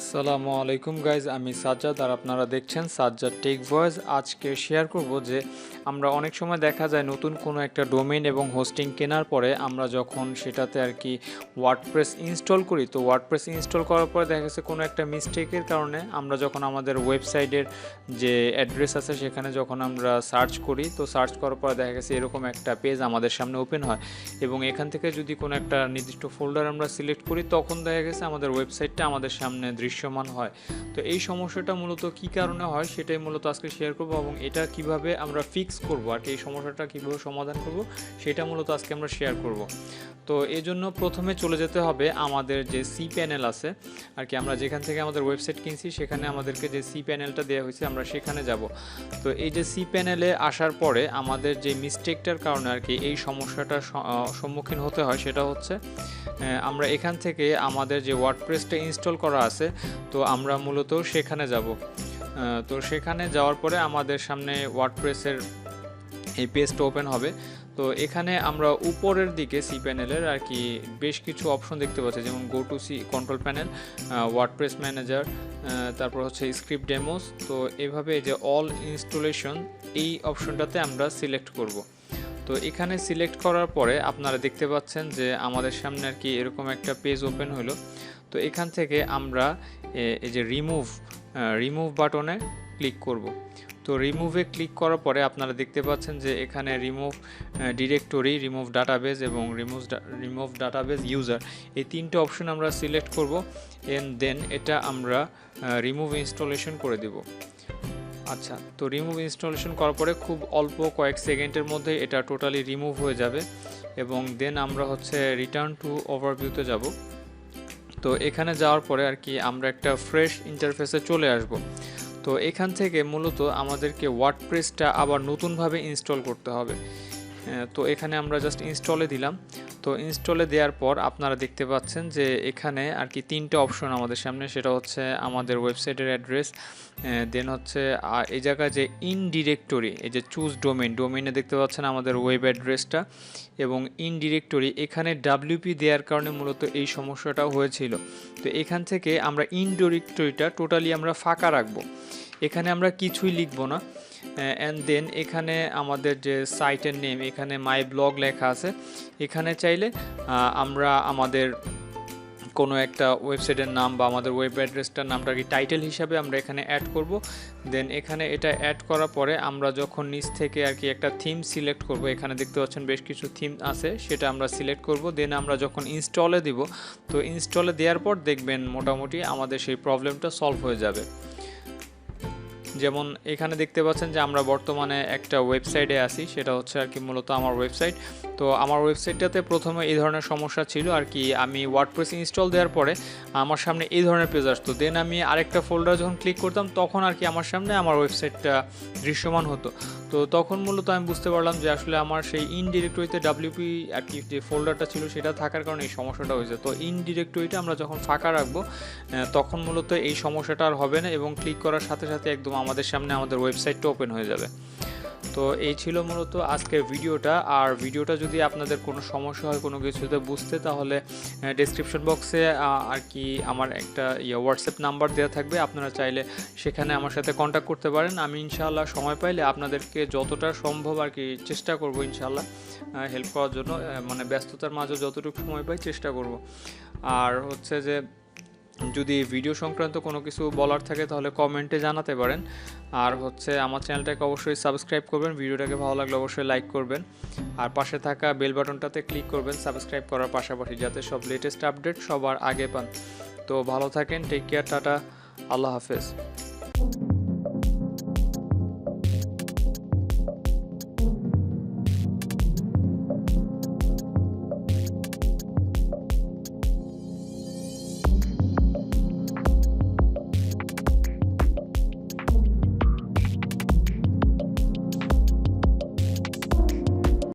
আসসালামু আলাইকুম গাইজ, আমি সাজ্জাদ আর আপনারা দেখছেন সাজ্জাদ টেক ভয়েস। আজকে শেয়ার করব যে আমরা অনেক সময় দেখা যায় নতুন কোনো একটা ডোমেইন এবং হোস্টিং কেনার পরে আমরা যখন সেটাতে আর কি ওয়ার্ডপ্রেস ইনস্টল করি, তো ওয়ার্ডপ্রেস ইনস্টল করার পরে দেখা গেছে কোনো একটা মিস্টেকের কারণে আমরা যখন আমাদের ওয়েবসাইটের যে অ্যাড্রেস আছে সেখানে যখন আমরা সার্চ করি, তো সার্চ করার পরে দেখা গেছে এরকম একটা পেজ আমাদের সামনে ওপেন হয় এবং এখান থেকে যদি কোনো একটা নির্দিষ্ট ফোল্ডার আমরা সিলেক্ট করি তখন দেখা গেছে আমাদের ওয়েবসাইটটা আমাদের সামনে দৃশ্যমান হয়। তো এই সমস্যাটা মূলত কী কারণে হয় সেটাই মূলত আজকে শেয়ার করব এবং এটা কিভাবে আমরা ফিক্স করব আর কি, এই সমস্যাটা কীভাবে সমাধান করব সেটা মূলত আজকে আমরা শেয়ার করব। তো এই জন্য প্রথমে চলে যেতে হবে আমাদের যে সি প্যানেল আছে আর কি, আমরা যেখান থেকে আমাদের ওয়েবসাইট কিনছি সেখানে আমাদেরকে যে সি প্যানেলটা দেওয়া হয়েছে আমরা সেখানে যাব। তো এই যে সি প্যানেলে আসার পরে আমাদের যে মিস্টেকটার কারণে আর কি এই সমস্যাটার সম্মুখীন হতে হয় সেটা হচ্ছে আমরা এখান থেকে আমাদের যে ওয়ার্ডপ্রেসটা ইনস্টল করা আছে তো আমরা মূলত সেখানে যাব। তো সেখানে যাওয়ার পরে আমাদের সামনে ওয়ার্ডপ্রেসের এই পেজটা ওপেন হবে। তো এখানে আমরা উপরের দিকে সি প্যানেলের আর কি বেশ কিছু অপশন দেখতে পাচ্ছি, যেমন go to C control panel, WordPress manager, তারপর হচ্ছে স্ক্রিপ্ট ডেমোস। তো এভাবে যে অল ইনস্টলেশন এই অপশনটাতে আমরা সিলেক্ট করব। তো এখানে সিলেক্ট করার পরে আপনারা দেখতে পাচ্ছেন যে আমাদের সামনে আর কি এরকম একটা পেজ ওপেন হলো। তো এখান থেকে আমরা এই যে রিমুভ বাটনে ক্লিক করব। তো রিমুভে ক্লিক করার পরে আপনারা দেখতে পাচ্ছেন যে এখানে রিমুভ ডিরেক্টরি, রিমুভ ডাটাবেজ এবং রিমুভ ডাটাবেজ ইউজার, এই তিনটে অপশন আমরা সিলেক্ট করব এন্ড দেন এটা আমরা রিমুভ ইনস্টলেশন করে দেব। আচ্ছা, তো রিমুভ ইনস্টলেশন করার পরে খুব অল্প কয়েক সেকেন্ডের মধ্যে এটা টোটালি রিমুভ হয়ে যাবে এবং দেন আমরা হচ্ছে রিটার্ন টু ওভারভিউতে যাব। তো এখানে যাওয়ার পরে আর কি আমরা একটা ফ্রেশ ইন্টারফেসে চলে আসব। তো এখান থেকে মূলত আমাদেরকে ওয়ার্ডপ্রেসটা আবার নতুনভাবে ইনস্টল করতে হবে। তো এখানে আমরা জাস্ট ইনস্টলে দিলাম। তো ইনস্টলে দেওয়ার পর আপনারা দেখতে পাচ্ছেন যে এখানে আর কি তিনটে অপশন আমাদের সামনে, সেটা হচ্ছে আমাদের ওয়েবসাইটের অ্যাড্রেস, দেন হচ্ছে এই জায়গায় যে ইন ডিরেক্টরি, এই যে চুজ ডোমেইনে দেখতে পাচ্ছেন আমাদের ওয়েব অ্যাড্রেসটা এবং ইন ডিরেক্টরি, এখানে ডাব্লিউপি দেওয়ার কারণে মূলত এই সমস্যাটাও হয়েছিল। তো এখান থেকে আমরা ইন ডিরেক্টরিটা টোটালি আমরা ফাঁকা রাখবো, এখানে আমরা কিছুই লিখব না। অ্যান্ড দেন এখানে আমাদের যে সাইটের নেম, এখানে মাই ব্লগ লেখা আছে, এখানে চাইলে আমরা আমাদের কোনো একটা ওয়েবসাইটের নাম বা আমাদের ওয়েব অ্যাড্রেসটার নামটা কি টাইটেল হিসাবে আমরা এখানে অ্যাড করব। দেন এখানে এটা অ্যাড করার পরে আমরা যখন নিচ থেকে আর কি একটা থিম সিলেক্ট করব, এখানে দেখতে পাচ্ছেন বেশ কিছু থিম আছে, সেটা আমরা সিলেক্ট করব। দেন আমরা যখন ইনস্টলে দিব, তো ইনস্টলে দেওয়ার পর দেখবেন মোটামুটি আমাদের সেই প্রবলেমটা সলভ হয়ে যাবে। যেমন এখানে দেখতে পাচ্ছেন যে আমরা বর্তমানে একটা ওয়েবসাইটে আছি, সেটা হচ্ছে আর কি মূলত আমার ওয়েবসাইট। তো আমার ওয়েবসাইটটাতে প্রথমে এই ধরনের সমস্যা ছিল আর কি, আমি ওয়ার্ডপ্রেস ইনস্টল দেওয়ার পরে আমার সামনে এই ধরনের পেজ আসতো। দেন আমি আরেকটা ফোল্ডার যখন ক্লিক করতাম তখন আর কি আমার সামনে আমার ওয়েবসাইটটা দৃশ্যমান হতো। তো তখন মূলত আমি বুঝতে পারলাম যে আসলে আমার সেই ইন ডিরেক্টরিতে ডাব্লিউপি আর কি যে ফোল্ডারটা ছিল সেটা থাকার কারণে এই সমস্যাটা হয়েছে। তো ইন ডিরেক্টরিটা আমরা যখন ফাঁকা রাখবো তখন মূলত এই সমস্যাটা আর হবে না এবং ক্লিক করার সাথে সাথে একদম আমাদের সামনে আমাদের ওয়েবসাইটটা ওপেন হয়ে যাবে। তো এই ছিল মূলত আজকের ভিডিওটা। আর ভিডিওটা যদি আপনাদের কোনো সমস্যা হয় কোনো কিছুতে বুঝতে, তাহলে ডেসক্রিপশন বক্সে আর কি আমার একটা হোয়াটসঅ্যাপ নাম্বার দেওয়া থাকবে, আপনারা চাইলে সেখানে আমার সাথে কন্ট্যাক্ট করতে পারেন। আমি ইনশাআল্লাহ সময় পাইলে আপনাদেরকে যতটা সম্ভব আর কি চেষ্টা করব ইনশাআল্লাহ হেল্প করার জন্য, মানে ব্যস্ততার মাঝে যতটুকু সময় পাই চেষ্টা করব। আর হচ্ছে যে যদি ভিডিও সংক্রান্ত কোনো কিছু বলার থাকে তাহলে কমেন্টে জানাতে পারেন। আর হচ্ছে আমার চ্যানেলটাকে অবশ্যই সাবস্ক্রাইব করবেন, ভিডিওটাকে ভালো লাগলে অবশ্যই লাইক করবেন আর পাশে থাকা বেল বাটনটাতে ক্লিক করবেন সাবস্ক্রাইব করার পাশাপাশি, যাতে সব লেটেস্ট আপডেট সবার আগে পান। তো ভালো থাকেন, টেক কেয়ার, টাটা, আল্লাহ হাফেজ।